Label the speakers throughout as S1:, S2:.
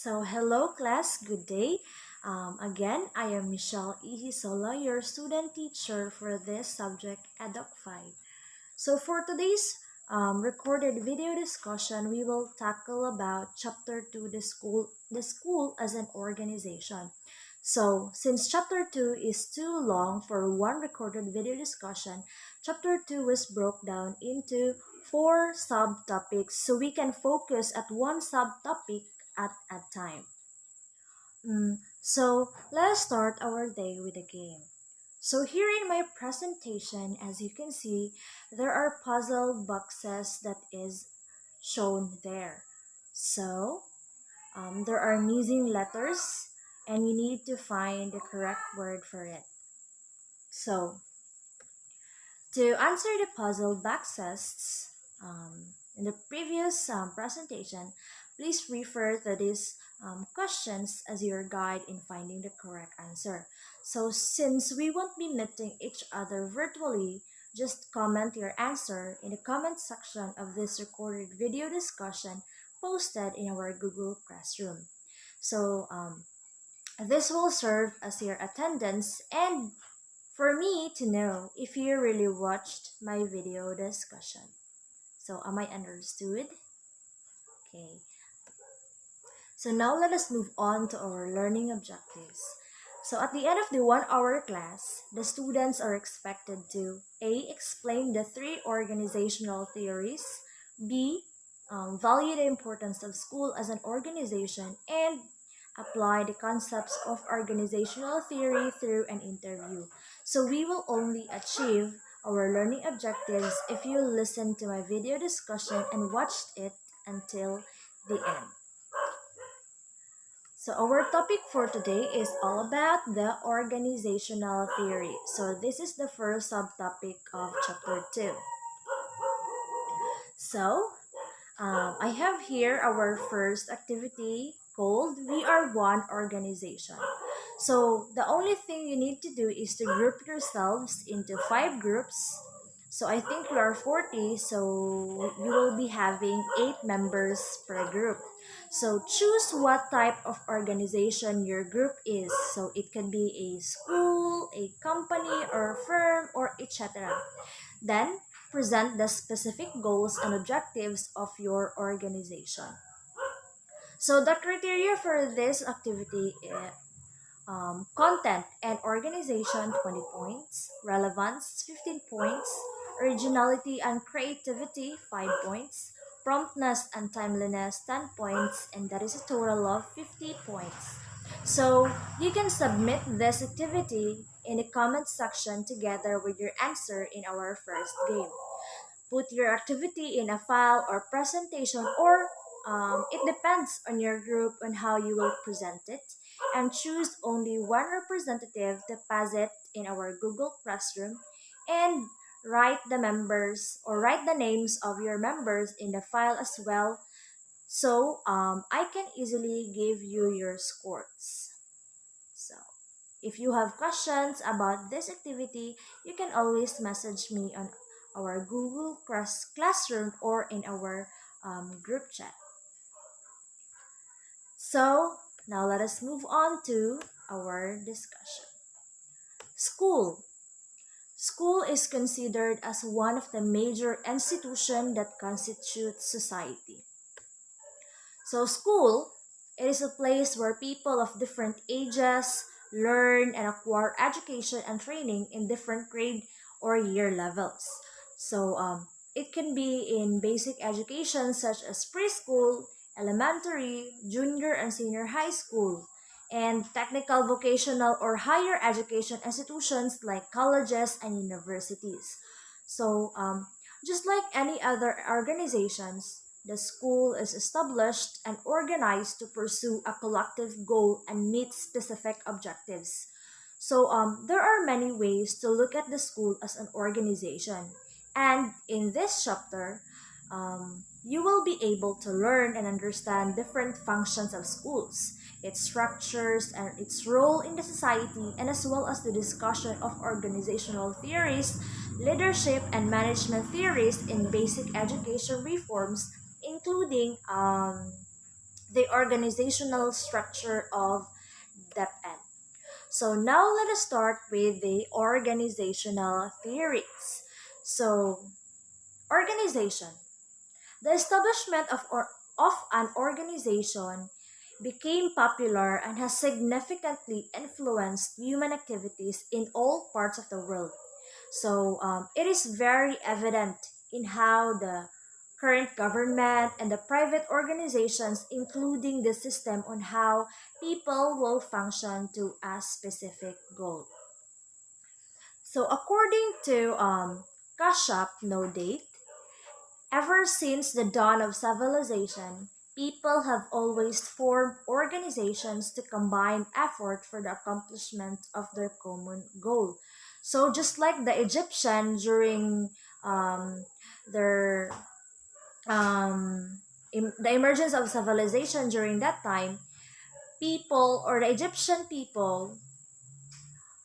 S1: Hello class, good day. Again, I am Michelle Ihisola, your student teacher for this subject, EDUC 5. For today's recorded video discussion, we will tackle about Chapter 2, the school as an organization. Since Chapter 2 is too long for one recorded video discussion, Chapter 2 was broke down into four subtopics so we can focus at one subtopic at a time. Let us start our day with a game. Here in my presentation, as you can see, there are puzzle boxes that is shown there. There are missing letters and you need to find the correct word for it. So, to answer the puzzle boxes in the previous presentation, please refer to these questions as your guide in finding the correct answer. Since we won't be meeting each other virtually, just comment your answer in the comment section of this recorded video discussion posted in our Google Classroom. This will serve as your attendance and for me to know if you really watched my video discussion. Am I understood? Okay. Now let us move on to our learning objectives. At the end of the 1 hour class, the students are expected to A. Explain the three organizational theories, B. Value the importance of school as an organization, and apply the concepts of organizational theory through an interview. We will only achieve our learning objectives if you listen to my video discussion and watched it until the end. Our topic for today is all about the organizational theory. This is the first subtopic of chapter 2. I have here our first activity called We Are One Organization. The only thing you need to do is to group yourselves into 5 groups. I think we are 40, so you will be having 8 members per group. Choose what type of organization your group is. It can be a school, a company, or firm, or etc. Then, present the specific goals and objectives of your organization. The criteria for this activity is content and organization 20 points, relevance 15 points, originality and creativity 5 points, promptness and timeliness 10 points, and that is a total of 50 points. You can submit this activity in the comment section together with your answer in our first game. Put your activity in a file or presentation, or it depends on your group on how you will present it, and choose only one representative to pass it in our Google Classroom, and write the names of your members in the file as well, I can easily give you your scores. If you have questions about this activity, you can always message me on our Google Classroom or in our group chat. Now let us move on to our discussion. School. School is considered as one of the major institutions that constitute society. School, it is a place where people of different ages learn and acquire education and training in different grade or year levels. It can be in basic education such as preschool, elementary, junior and senior high school, and technical, vocational, or higher education institutions like colleges and universities. Just like any other organizations, the school is established and organized to pursue a collective goal and meet specific objectives. There are many ways to look at the school as an organization. And in this chapter, you will be able to learn and understand different functions of schools, its structures and its role in the society, and as well as the discussion of organizational theories, leadership and management theories in basic education reforms, including the organizational structure of DepEd. So now let us start with the organizational theories. So, organization. The establishment of an organization became popular and has significantly influenced human activities in all parts of the world. So it is very evident in how the current government and the private organizations, including the system on how people will function to a specific goal. So according to Kashyap No Date, ever since the dawn of civilization, people have always formed organizations to combine effort for the accomplishment of their common goal. So, just like the Egyptian during their the emergence of civilization during that time, people or the Egyptian people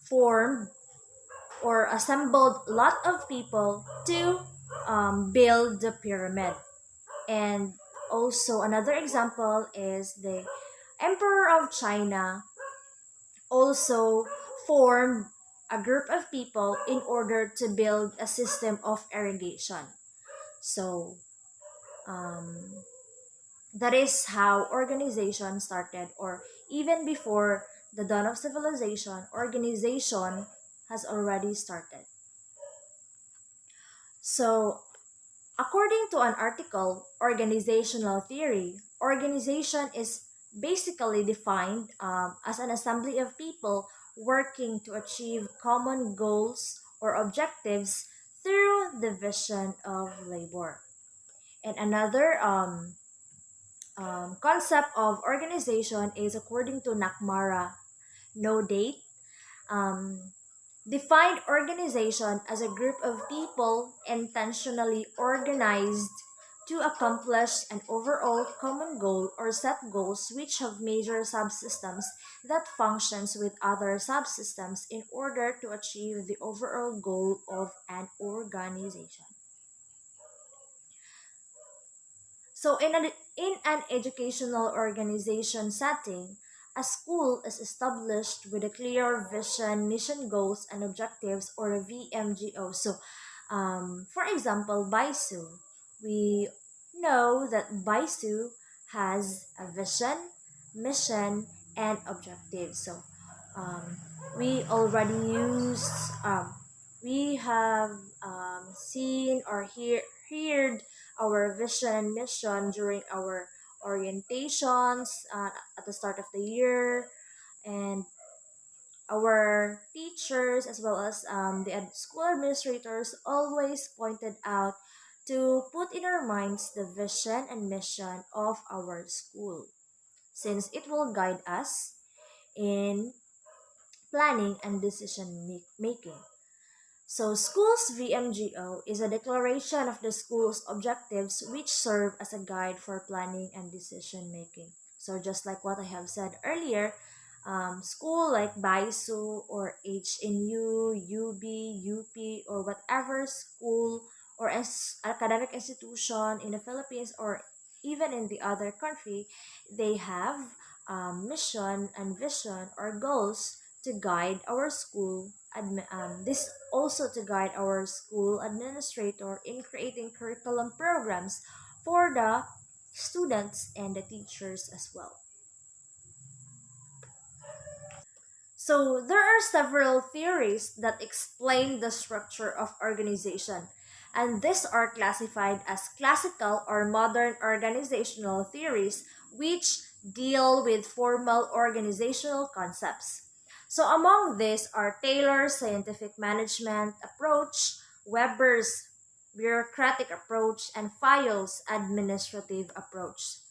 S1: formed or assembled a lot of people to build the pyramid. And also another example is the Emperor of China also formed a group of people in order to build a system of irrigation. So um, that is how organization started, or even before the dawn of civilization, organization has already started. So according to an article, Organizational Theory, organization is basically defined as an assembly of people working to achieve common goals or objectives through division of labor. And another concept of organization is, according to Nakmara No Date, um, defined organization as a group of people intentionally organized to accomplish an overall common goal or set goals which have major subsystems that functions with other subsystems in order to achieve the overall goal of an organization. So in an educational organization setting, a school is established with a clear vision, mission goals, and objectives, or a VMGO. So, for example, BISU. We know that BISU has a vision, mission, and objectives. So, um, we already used, we have seen or heard our vision and mission during our orientations at the start of the year, and our teachers as well as the school administrators always pointed out to put in our minds the vision and mission of our school, since it will guide us in planning and decision making. So, school's VMGO is a declaration of the school's objectives which serve as a guide for planning and decision making. So, just like what I have said earlier, school like BISU or HNU, UB, UP, or whatever school or academic institution in the Philippines or even in the other country, they have mission and vision or goals to guide our school. This also to guide our school administrator in creating curriculum programs for the students and the teachers as well. So there are several theories that explain the structure of organization, and these are classified as classical or modern organizational theories, which deal with formal organizational concepts. So among these are Taylor's scientific management approach, Weber's bureaucratic approach, and Fayol's administrative approach.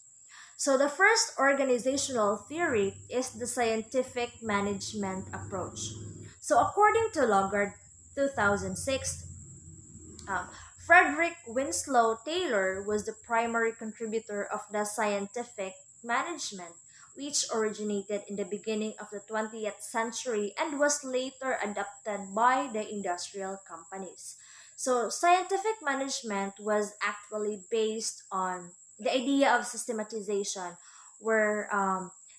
S1: So the first organizational theory is the scientific management approach. So according to Logard 2006, um, Frederick Winslow Taylor was the primary contributor of the scientific management, which originated in the beginning of the 20th century and was later adopted by the industrial companies. So, scientific management was actually based on the idea of systematization, where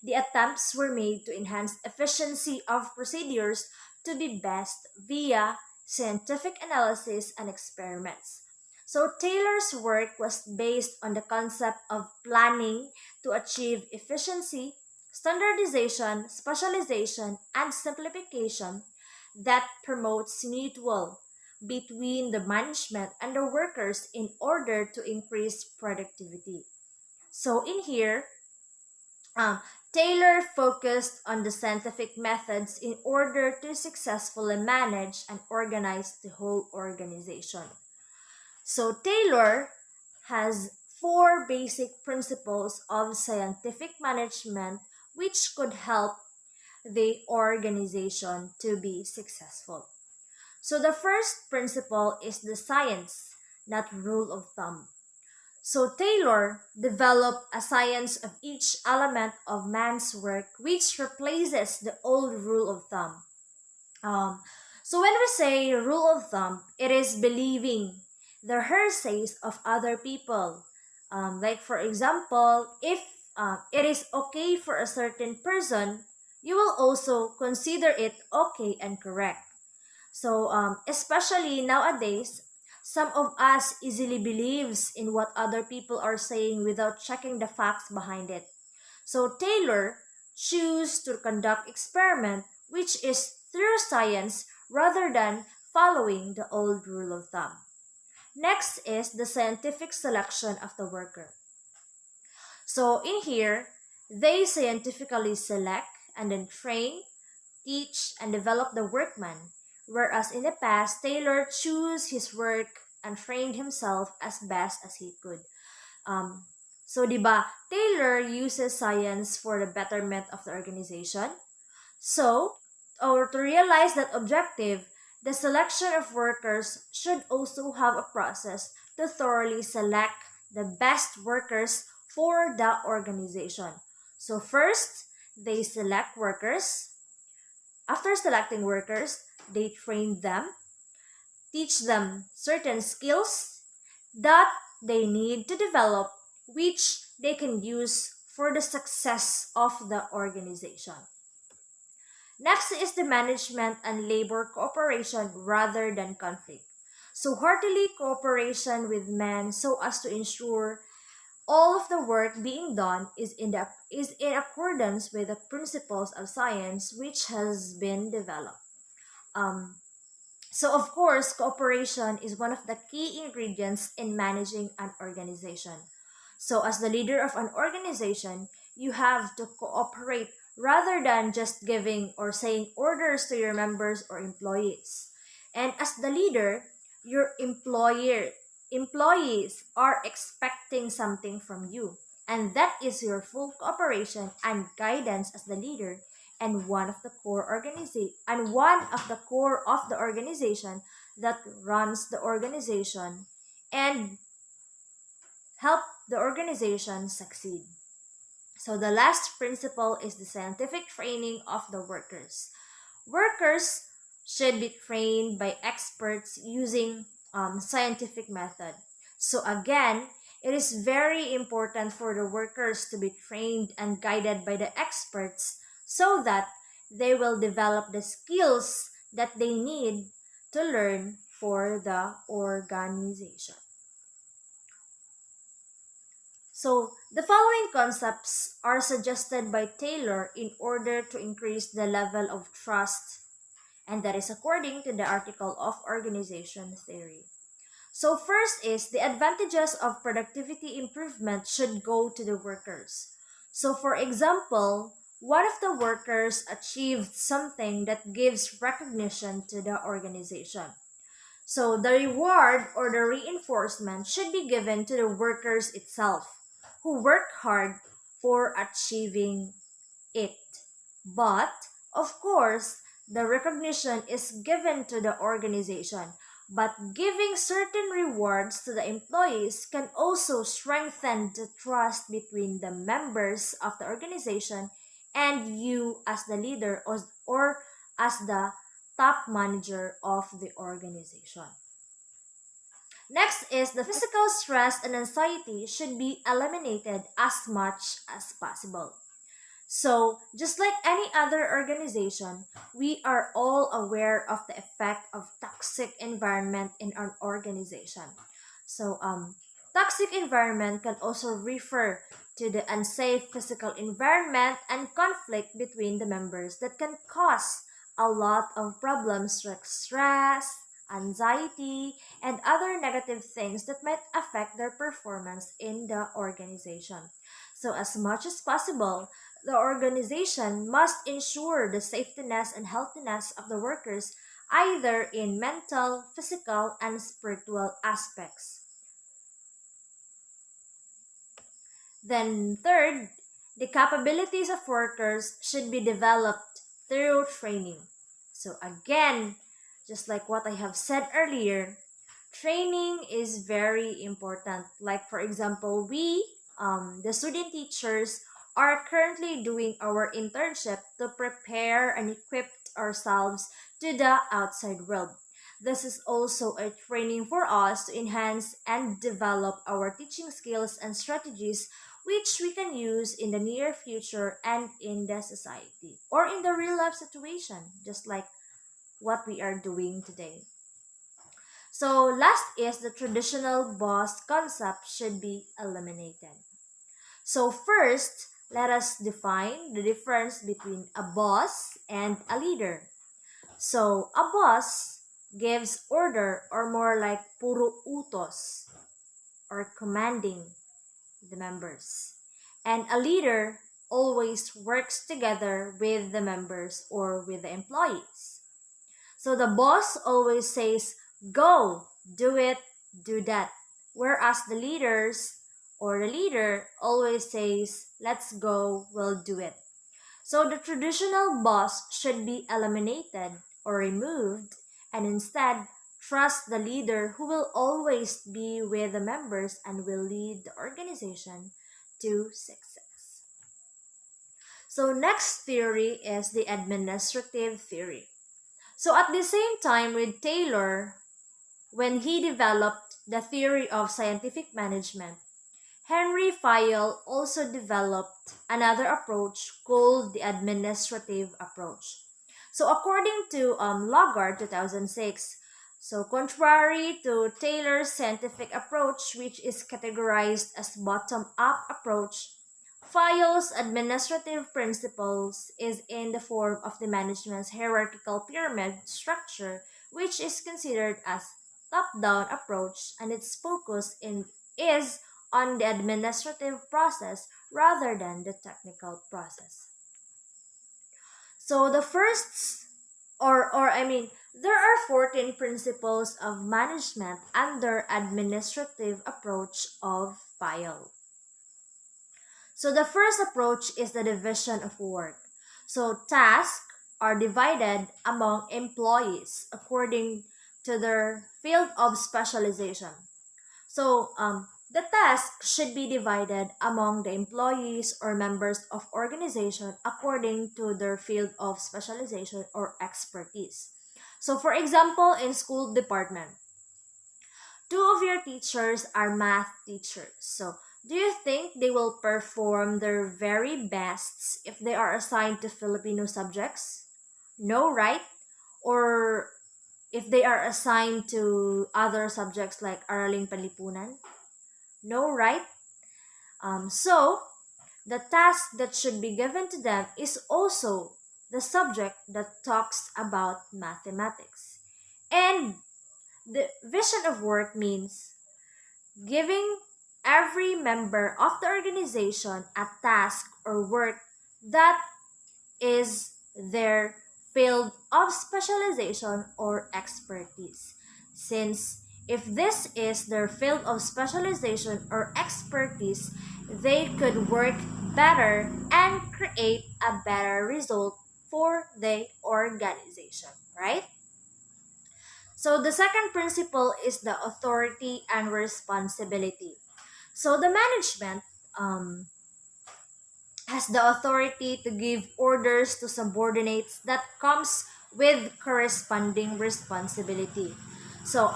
S1: the attempts were made to enhance efficiency of procedures to be best via scientific analysis and experiments. So Taylor's work was based on the concept of planning to achieve efficiency, standardization, specialization, and simplification that promotes mutual between the management and the workers in order to increase productivity. So in here, um, Taylor focused on the scientific methods in order to successfully manage and organize the whole organization. So Taylor has four basic principles of scientific management which could help the organization to be successful. So the first principle is the science, not rule of thumb. So Taylor developed a science of each element of man's work which replaces the old rule of thumb. Um, so when we say rule of thumb, it is believing the hersays of other people. Like for example, if it is okay for a certain person, you will also consider it okay and correct. So especially nowadays, some of us easily believes in what other people are saying without checking the facts behind it. So Taylor chose to conduct experiment which is through science rather than following the old rule of thumb. Next is the scientific selection of the worker. So in here, they scientifically select and then train, teach, and develop the workman, whereas in the past, Taylor chose his work and trained himself as best as he could. Um, so, di ba, Taylor uses science for the betterment of the organization. So, or to realize that objective, the selection of workers should also have a process to thoroughly select the best workers for the organization. So, first, they select workers. After selecting workers, they train them, teach them certain skills that they need to develop, which they can use for the success of the organization. Next is the management and labor cooperation rather than conflict. So heartily cooperation with men so as to ensure all of the work being done is in accordance with the principles of science which has been developed. Um, so of course, cooperation is one of the key ingredients in managing an organization. So as the leader of an organization, you have to cooperate rather than just giving or saying orders to your members or employees. And as the leader, your employees are expecting something from you. And that is your full cooperation and guidance as the leader and one of the core of the organization that runs the organization and help the organization succeed. So the last principle is the scientific training of the workers. Workers should be trained by experts using scientific method. So again, it is very important for the workers to be trained and guided by the experts so that they will develop the skills that they need to learn for the organization. So, the following concepts are suggested by Taylor in order to increase the level of trust, and that is according to the article of organization theory. So, first is the advantages of productivity improvement should go to the workers. So, for example, one of the workers achieved something that gives recognition to the organization. So the reward or the reinforcement should be given to the workers itself who work hard for achieving it. But, of course, the recognition is given to the organization. But giving certain rewards to the employees can also strengthen the trust between the members of the organization and you as the leader or as the top manager of the organization. Next is the physical stress and anxiety should be eliminated as much as possible. So, just like any other organization, we are all aware of the effect of toxic environment in an organization. So, toxic environment can also refer to the unsafe physical environment and conflict between the members that can cause a lot of problems like stress, anxiety, and other negative things that might affect their performance in the organization. So, as much as possible, the organization must ensure the safetyness and healthiness of the workers either in mental, physical, and spiritual aspects. Then, third, the capabilities of workers should be developed through training. So, again, just like what I have said earlier, training is very important. Like, for example, the student teachers, are currently doing our internship to prepare and equip ourselves to the outside world. This is also a training for us to enhance and develop our teaching skills and strategies which we can use in the near future and in the society or in the real life situation, just like what we are doing today. So, last is the traditional boss concept should be eliminated. So, first, let us define the difference between a boss and a leader. So, a boss gives order or more like puro utos or commanding the members. And a leader always works together with the members or with the employees. So the boss always says, go, do it, do that. Whereas the leader always says, let's go, we'll do it. So the traditional boss should be eliminated or removed and instead trust the leader who will always be with the members and will lead the organization to success. So next theory is the administrative theory. So at the same time with Taylor, when he developed the theory of scientific management, Henry Fayol also developed another approach called the administrative approach. So according to Logard 2006, so contrary to Taylor's scientific approach, which is categorized as bottom-up approach, Fayol's administrative principles is in the form of the management's hierarchical pyramid structure, which is considered as top-down approach, and its focus is on the administrative process rather than the technical process. So the first, or I mean, there are 14 principles of management under administrative approach of Fayol. So the first approach is the division of work. So tasks are divided among employees according to their field of specialization. So the task should be divided among the employees or members of organization according to their field of specialization or expertise. So for example, in school department, two of your teachers are math teachers. So do you think they will perform their very best if they are assigned to Filipino subjects? No, right? Or if they are assigned to other subjects like Araling Panlipunan? No, right? So, the task that should be given to them is also the subject that talks about mathematics. And the vision of work means giving every member of the organization a task or work that is their field of specialization or expertise. Since if this is their field of specialization or expertise, they could work better and create a better result for the organization, right? So the second principle is the authority and responsibility. So the management um, has the authority to give orders to subordinates that comes with corresponding responsibility. So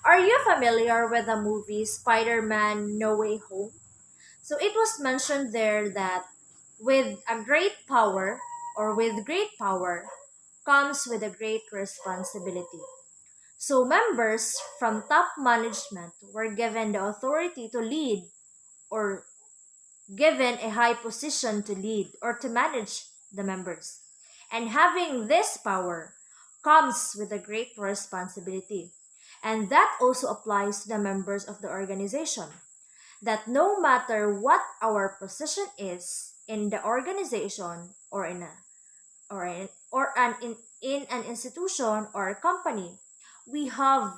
S1: Are you familiar with the movie Spider-Man No Way Home? So it was mentioned there that with a great power with great power comes with a great responsibility. So members from top management were given the authority to lead or given a high position to lead or to manage the members. And having this power comes with a great responsibility. And that also applies to the members of the organization. That no matter what our position is in the organization or in a or in or an in an institution or a company, we have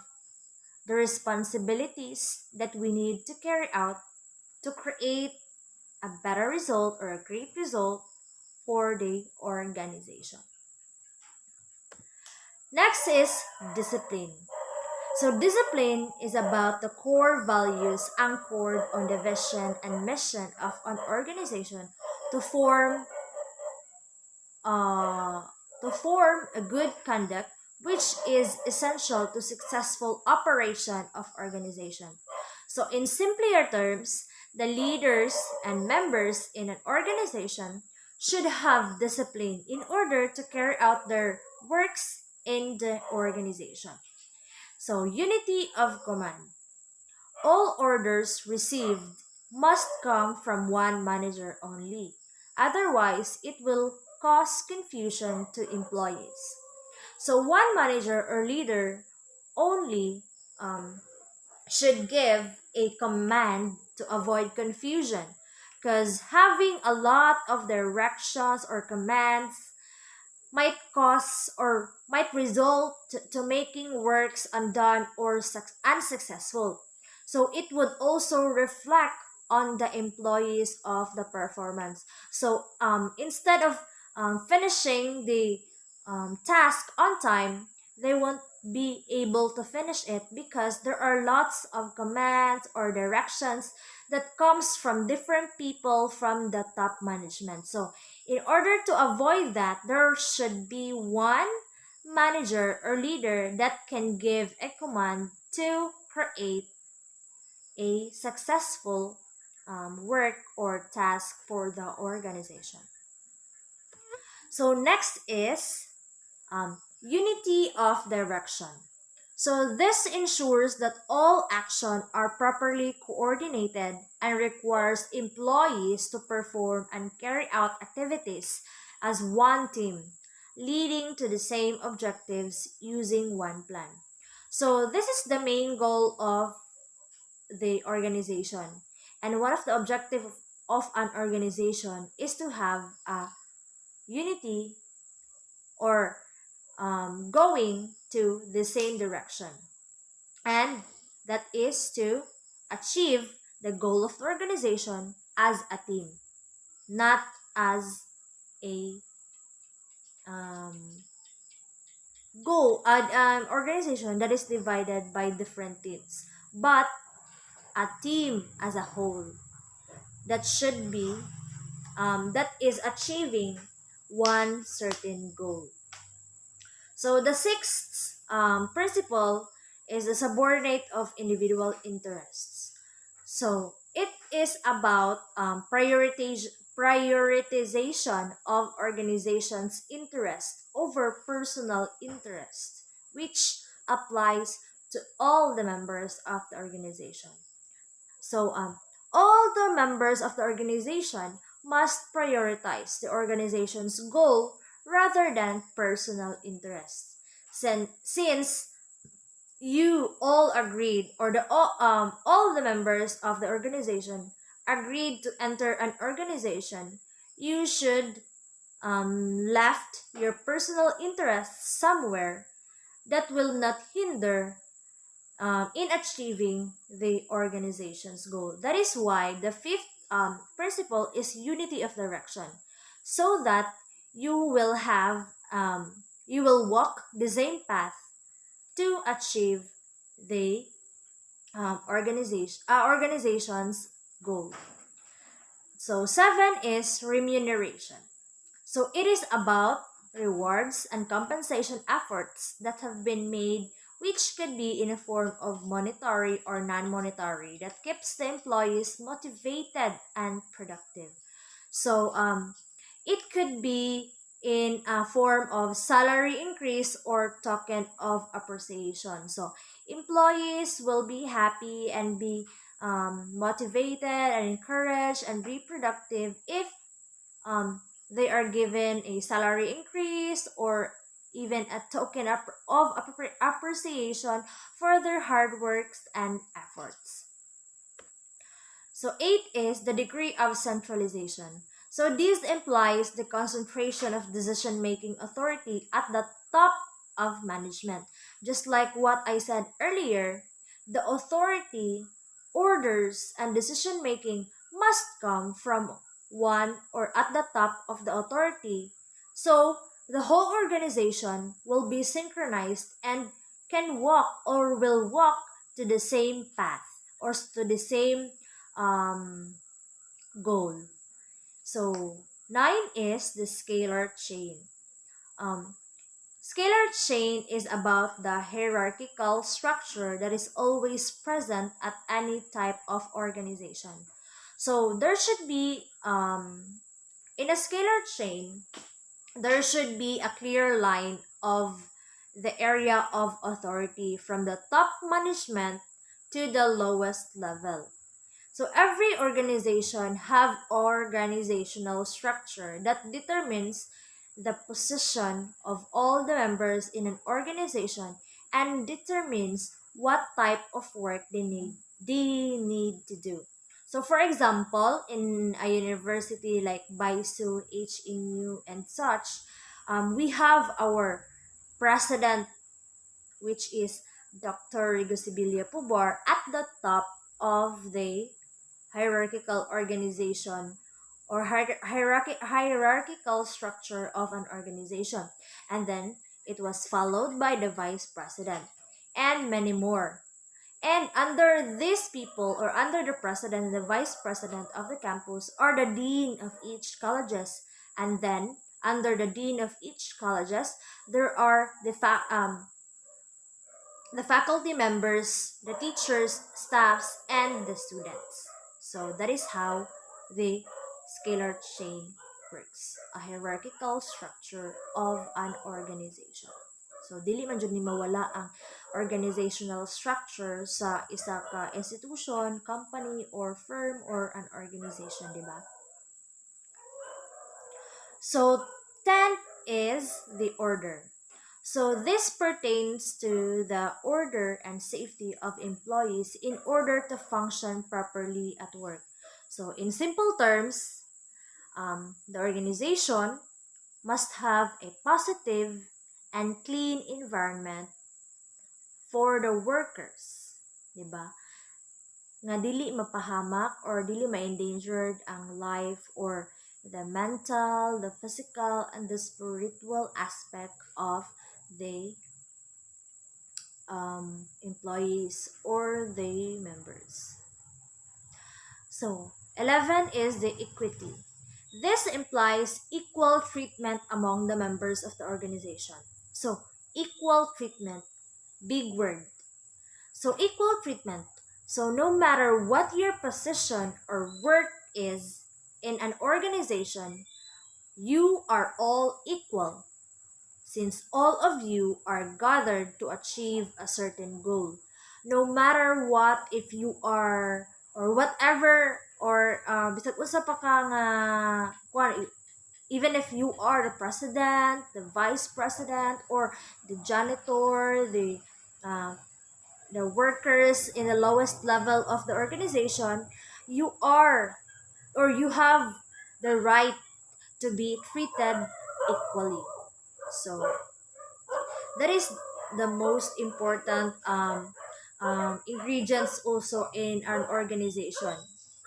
S1: the responsibilities that we need to carry out to create a better result or a great result for the organization. Next is discipline. So, discipline is about the core values anchored on the vision and mission of an organization to form uh, a good conduct, which is essential to successful operation of organization. So, in simpler terms, the leaders and members in an organization should have discipline in order to carry out their works in the organization. So, unity of command. All orders received must come from one manager only. Otherwise, it will cause confusion to employees. So, one manager or leader only um, should give a command to avoid confusion, because having a lot of directions or commands might cause or might result to making works undone or unsuccessful. So it would also reflect on the employees of the performance. So instead of finishing the task on time, they won't be able to finish it because there are lots of commands or directions that comes from different people from the top management. So in order to avoid that, there should be one manager or leader that can give a command to create a successful work or task for the organization. So, next is unity of direction. So, this ensures that all action are properly coordinated and requires employees to perform and carry out activities as one team, leading to the same objectives using one plan. So, this is the main goal of the organization. And one of the objectives of an organization is to have a unity or going to the same direction. And that is to achieve the goal of the organization as a team, not as a um, an organization that is divided by different teams, but a team as a whole that should be that is achieving one certain goal. So the sixth principle is the subordinate of individual interests. So it is about prioritization of organization's interest over personal interest, which applies to all the members of the organization. So all the members of the organization must prioritize the organization's goal rather than personal interests. Since you all agreed, or all the members of the organization agreed to enter an organization, you should left your personal interests somewhere that will not hinder in achieving the organization's goal. That is why the fifth principle is unity of direction, so that you will have you will walk the same path to achieve the organization's goal. So seven is remuneration. So it is about rewards and compensation efforts that have been made which could be in a form of monetary or non-monetary, that keeps the employees motivated and productive. So it could be in a form of salary increase or token of appreciation. So employees will be happy and be motivated and encouraged and be productive if they are given a salary increase or even a token of appreciation for their hard works and efforts. So 8 is the degree of centralization. So this implies the concentration of decision-making authority at the top of management. Just like what I said earlier, the authority, orders, and decision-making must come from one or at the top of the authority. So the whole organization will be synchronized and can walk or will walk to the same path or to the same um, goal. So 9 is the scalar chain. Um, Scalar chain is about the hierarchical structure that is always present at any type of organization. So there should be in a scalar chain, there should be a clear line of the area of authority from the top management to the lowest level. So every organization have organizational structure that determines the position of all the members in an organization and determines what type of work they need to do. So for example, in a university like BISU, HNU, and such, we have our president, which is Dr. Rigo Sibilia Pubar, at the top of the hierarchical organization or hierarchical structure of an organization. And then it was followed by the vice president and many more. And under these people or under the president and the vice president of the campus are the dean of each colleges. And then under the dean of each colleges, there are the faculty members, the teachers, staffs, and the students. So that is how the scalar chain works. A hierarchical structure of an organization. So dili man jud ni mawala ang organizational structure sa isa ka institution, company, or firm, or an organization, di ba? So 10 is the order. So this pertains to the order and safety of employees in order to function properly at work. So in simple terms, the organization must have a positive and clean environment for the workers, diba? Nga dili mapahamak or dili ma-endangered ang life or the mental, the physical, and the spiritual aspect of the employees or the members. So 11 is the equity. This implies equal treatment among the members of the organization. So equal treatment, big word. So equal treatment. So no matter what your position or work is in an organization, you are all equal since all of you are gathered to achieve a certain goal. No matter what, if you are or whatever or bisag usa pa ka nga even if you are the president, the vice president, or the janitor, uh, the workers in the lowest level of the organization, you are or you have the right to be treated equally. So that is the most important ingredients also in an organization,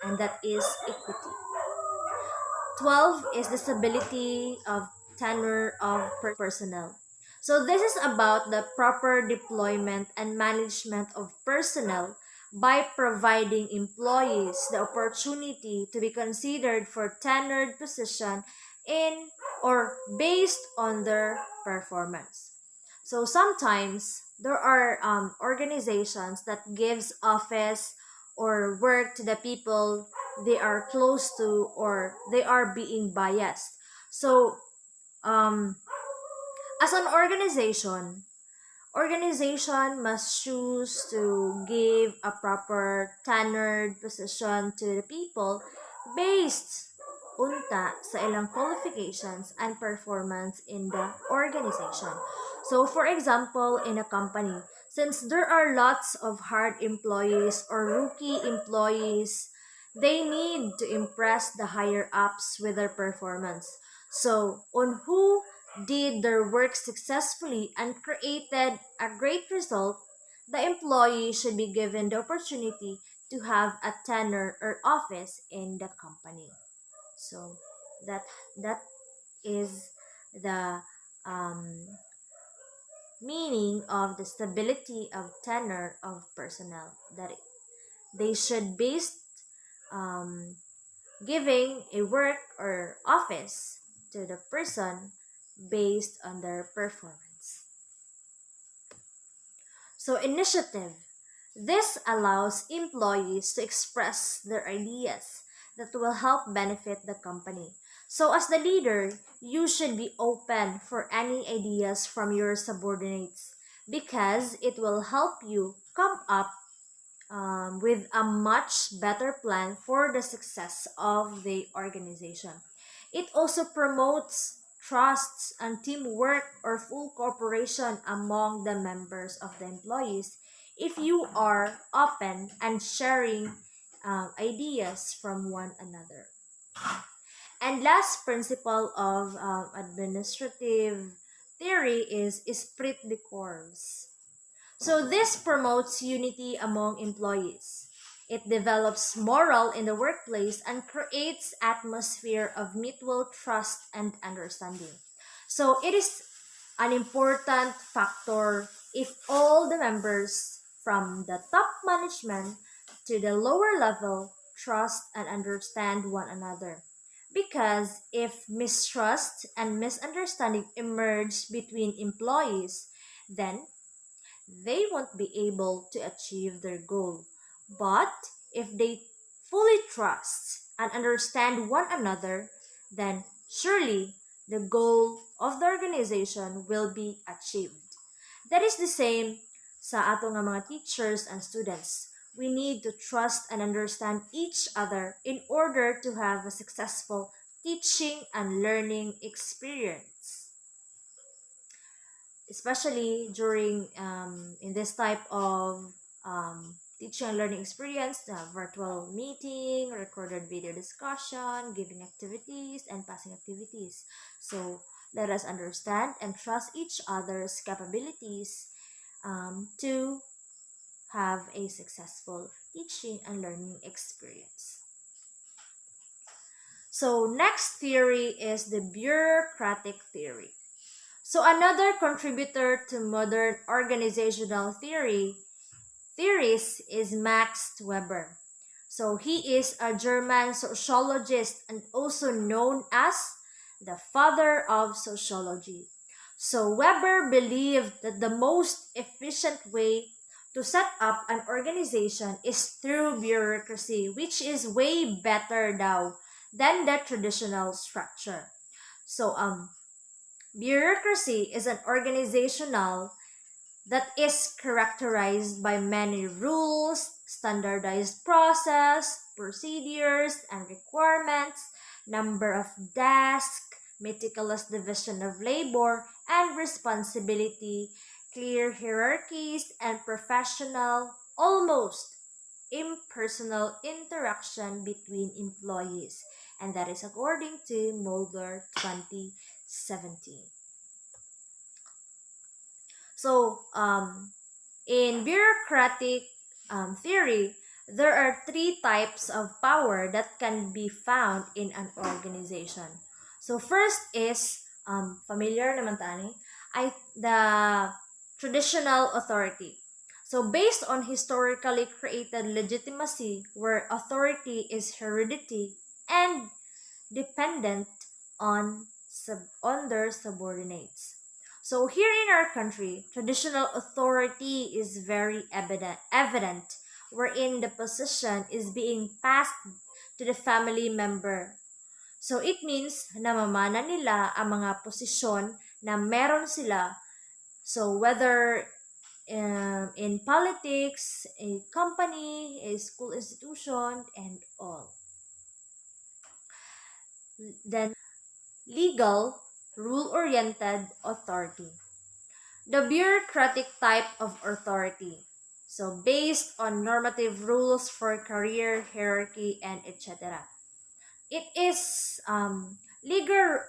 S1: and that is equity. 12 is the stability of tenure of personnel. So this is about the proper deployment and management of personnel by providing employees the opportunity to be considered for tenured position in or based on their performance. So sometimes there are organizations that gives office or work to the people they are close to or they are being biased. So um, as an organization must choose to give a proper tenured position to the people based unta sa ilang qualifications and performance in the organization. So for example, in a company, since there are lots of hard employees or rookie employees, they need to impress the higher ups with their performance. So on who did their work successfully and created a great result, the employee should be given the opportunity to have a tenure or office in the company. So that that is the um, meaning of the stability of tenure of personnel, that they should base um, giving a work or office to the person based on their performance. So initiative. This allows employees to express their ideas that will help benefit the company. So as the leader, you should be open for any ideas from your subordinates because it will help you come up with a much better plan for the success of the organization. It also promotes trusts and teamwork or full cooperation among the members of the employees if you are open and sharing ideas from one another. And last principle of administrative theory is esprit de corps. So this promotes unity among employees. It develops morale in the workplace and creates atmosphere of mutual trust and understanding. So it is an important factor if all the members from the top management to the lower level trust and understand one another. Because if mistrust and misunderstanding emerge between employees, then they won't be able to achieve their goal. But if they fully trust and understand one another, then surely the goal of the organization will be achieved. That is the same sa ato nga mga teachers and students. We need to trust and understand each other in order to have a successful teaching and learning experience, especially during in this type of teaching and learning experience, the virtual meeting, recorded video discussion, giving activities, and passing activities. So let us understand and trust each other's capabilities to have a successful teaching and learning experience. So next theory is the bureaucratic theory. So another contributor to modern organizational theories is Max Weber. So he is a German sociologist and also known as the father of sociology. So Weber believed that the most efficient way to set up an organization is through bureaucracy, which is way better now than the traditional structure. So bureaucracy is an organizational that is characterized by many rules, standardized process, procedures, and requirements, number of tasks, meticulous division of labor and responsibility, clear hierarchies, and professional, almost impersonal interaction between employees. And that is according to Mulder 2017. So, in bureaucratic theory, there are three types of power that can be found in an organization. So, first is familiar naman tani, the traditional authority. So, based on historically created legitimacy, where authority is heredity and dependent on on their subordinates. So here in our country, traditional authority is very evident, wherein the position is being passed to the family member. So it means namamana nila ang mga posisyon na meron sila. So whether in politics, a company, a school institution, and all. Then legal, rule-oriented authority. The bureaucratic type of authority. So based on normative rules for career, hierarchy, and etc. It is legal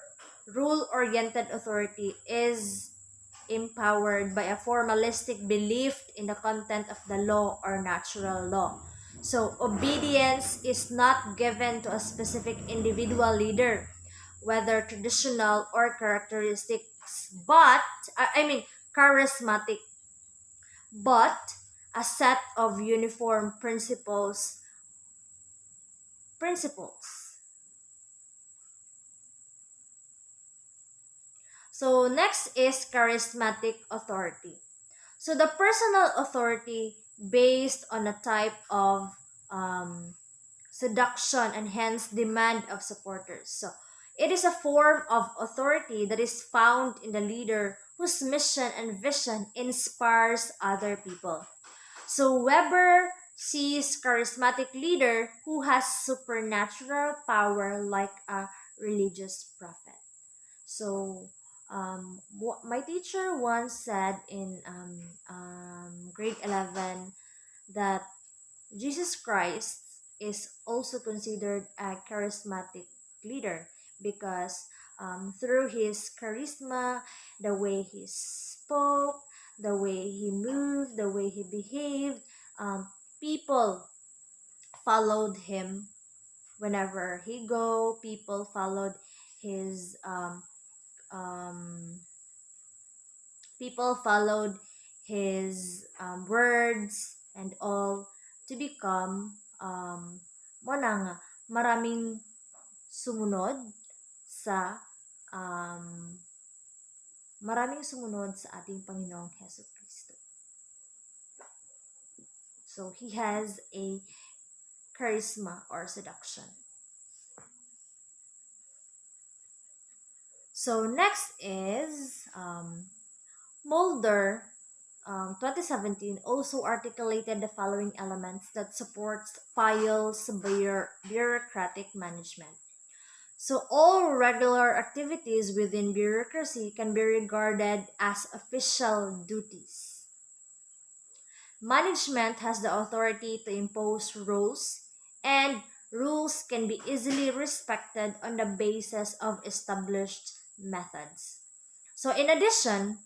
S1: rule-oriented authority is empowered by a formalistic belief in the content of the law or natural law. So obedience is not given to a specific individual leader, whether traditional or characteristics, but I mean charismatic, but a set of uniform principles. So next is charismatic authority. So the personal authority based on a type of um, seduction and hence demand of supporters. So it is a form of authority that is found in the leader whose mission and vision inspires other people. So Weber sees charismatic leader who has supernatural power like a religious prophet. So my teacher once said in grade 11 that Jesus Christ is also considered a charismatic leader because through his charisma, the way he spoke, the way he moved, the way he behaved, people followed him whenever he go. People followed his um, people followed his words and all to become mo na nga, maraming sumunod sa um, maraming sumunod sa ating Panginoong Hesus Kristo. So he has a charisma or seduction. So next is Mulder 2017 also articulated the following elements that supports FILE's bureaucratic management. So all regular activities within bureaucracy can be regarded as official duties. Management has the authority to impose rules, and rules can be easily respected on the basis of established methods. So in addition,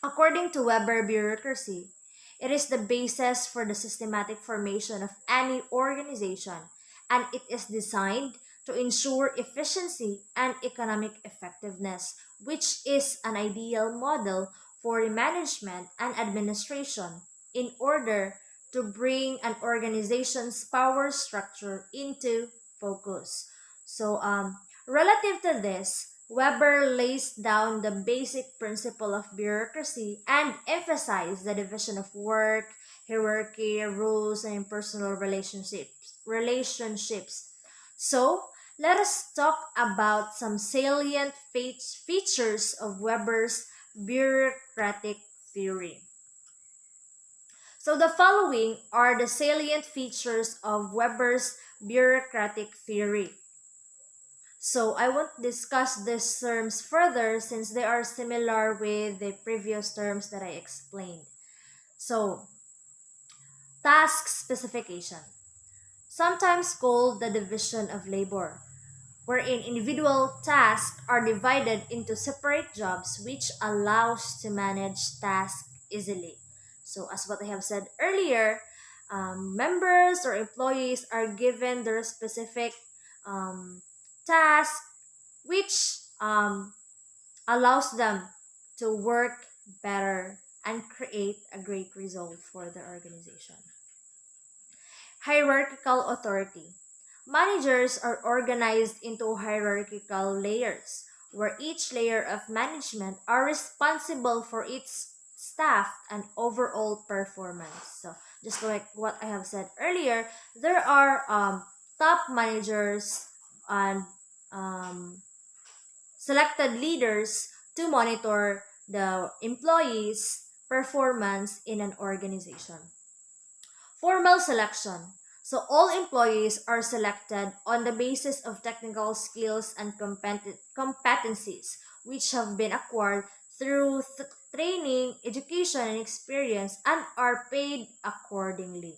S1: according to Weber bureaucracy, it is the basis for the systematic formation of any organization, and it is designed to ensure efficiency and economic effectiveness, which is an ideal model for management and administration in order to bring an organization's power structure into focus. So, relative to this, Weber lays down the basic principle of bureaucracy and emphasizes the division of work, hierarchy, rules, and personal relationships. So, let us talk about some salient features of Weber's bureaucratic theory. So the following are the salient features of Weber's bureaucratic theory. So I won't discuss these terms further since they are similar with the previous terms that I explained. So, task specification, sometimes called the division of labor, wherein individual tasks are divided into separate jobs which allows to manage tasks easily. So as what I have said earlier, members or employees are given their specific task which allows them to work better and create a great result for the organization. Hierarchical authority. Managers are organized into hierarchical layers, where each layer of management are responsible for its staff and overall performance. So just like what I have said earlier, there are top managers and um, selected leaders to monitor the employees' performance in an organization. Formal selection. So all employees are selected on the basis of technical skills and competencies which have been acquired through training, education, and experience and are paid accordingly.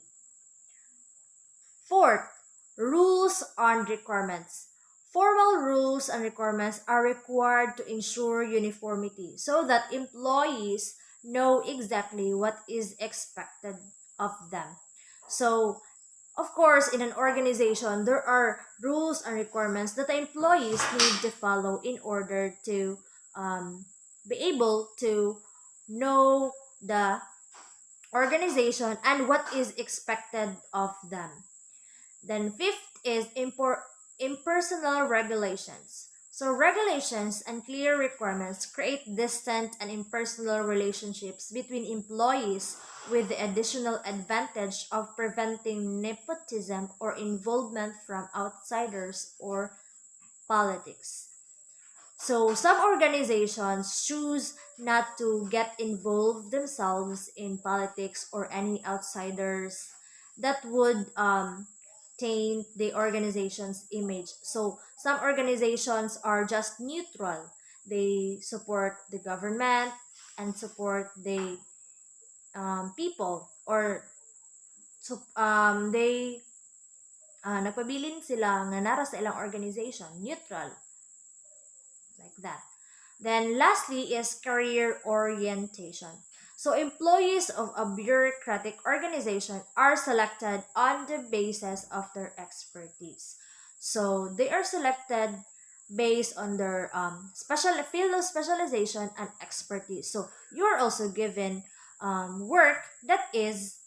S1: Fourth, rules and requirements. Formal rules and requirements are required to ensure uniformity so that employees know exactly what is expected of them. So, of course, in an organization, there are rules and requirements that the employees need to follow in order to um, be able to know the organization and what is expected of them. Then fifth is impersonal regulations. So regulations and clear requirements create distant and impersonal relationships between employees with the additional advantage of preventing nepotism or involvement from outsiders or politics. So some organizations choose not to get involved themselves in politics or any outsiders that would taint the organization's image. So some organizations are just neutral. They support the government and support the people, or so, they nagpabilin sila nga nara sa ilang organization, neutral, like that. Then lastly is career orientation. So employees of a bureaucratic organization are selected on the basis of their expertise. So they are selected based on their special field of specialization and expertise. So you are also given work that is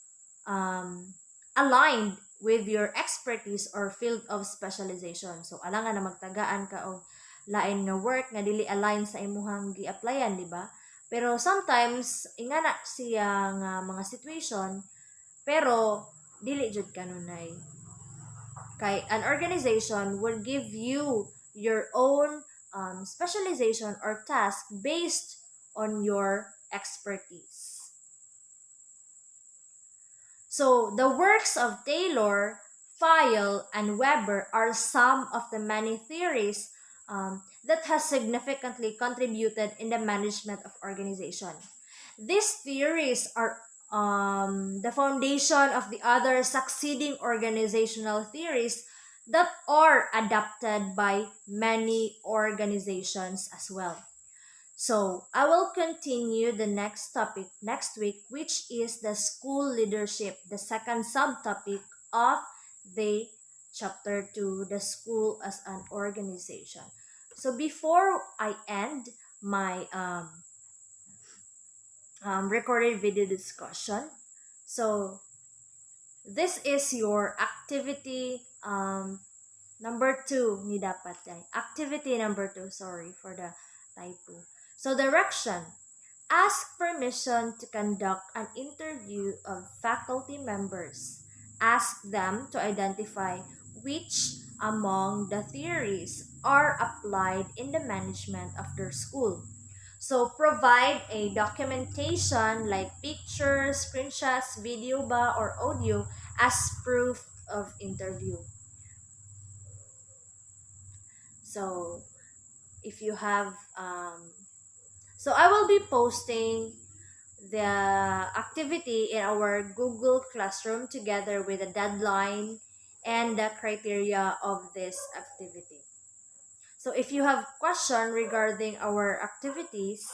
S1: aligned with your expertise or field of specialization. So alangan na magtagaan ka og lain nga work nga dili align sa imuhang gi-applyan, di ba? Pero sometimes ingana siya nga mga situation pero dili jud kanunay. Kay an organization will give you your own specialization or task based on your expertise. So the works of Taylor, Fayol, and Weber are some of the many theories that has significantly contributed in the management of organization. These theories are the foundation of the other succeeding organizational theories that are adopted by many organizations as well. So, I will continue the next topic next week, which is the school leadership, the second subtopic of the chapter 2, the school as an organization. So, before I end my recorded video discussion, so this is your activity number 2 ni dapat yan. Activity number 2, sorry for the typo. So direction. Ask permission to conduct an interview of faculty members. Ask them to identify which among the theories are applied in the management of their school. So provide a documentation like pictures, screenshots, video ba, or audio as proof of interview. So if you have so I will be posting the activity in our Google Classroom together with a deadline and the criteria of this activity. So if you have question regarding our activities,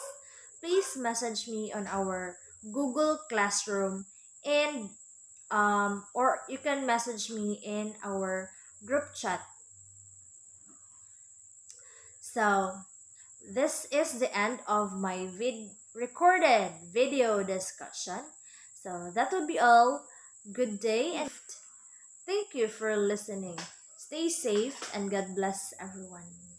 S1: please message me on our Google Classroom and or you can message me in our group chat. So this is the end of my recorded video discussion. So that would be all. Good day and thank you for listening. Stay safe and God bless everyone.